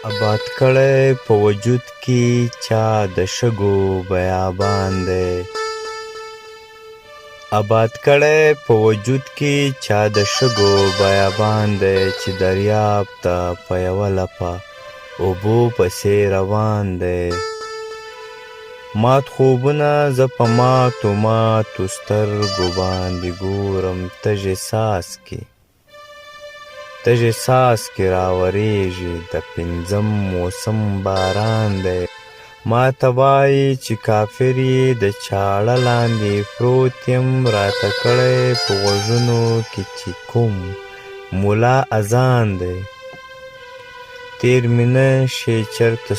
آباد کړی په وجود کې چا د شګو بیابان دی. آباد کړی په وجود کې چا د شګو بیابان دی، چې دریاب ته په یوه لپه اوبو پسې روان دی. مات خوبونه زه په ماتو سترګو باندې ګورم، تږې څاڅکي راورېږي، د پنځم موسم باران دی. ماته وایي چې کافر یې د چاړه لاندې پروت یم، راته کړی په غوږونو کې چې کوم ملا اذان دی. تېر مې نه شي چېرته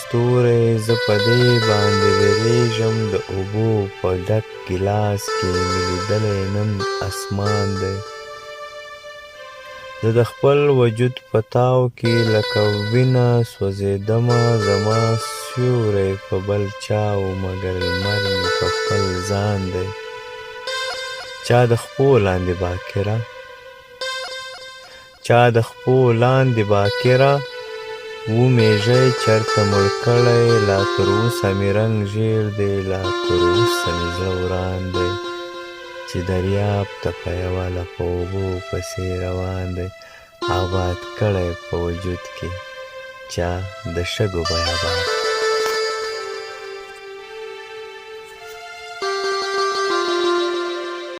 ستوری، زه په دې باندې ویرېږم. د اوبو په ډک ګیلاس کې مې لیدلی نن اسمان دی. زه د خپل وجود په تاو کې لکه وینه سوځېدمه، زما سیوری په بل چا و مګر لمر مې په خپل ځان دی. چا د خپو لاندې باکره و میږی چېرته مړ کړی، لا تر اوسه مې رنګ ژیړ دی، لا تر اوسه مې زړه وران دی. چې دریاب ته په یوه لپه اوبو پسې روان دی. آباد کړی په وجود کې چا د شګو بیابان.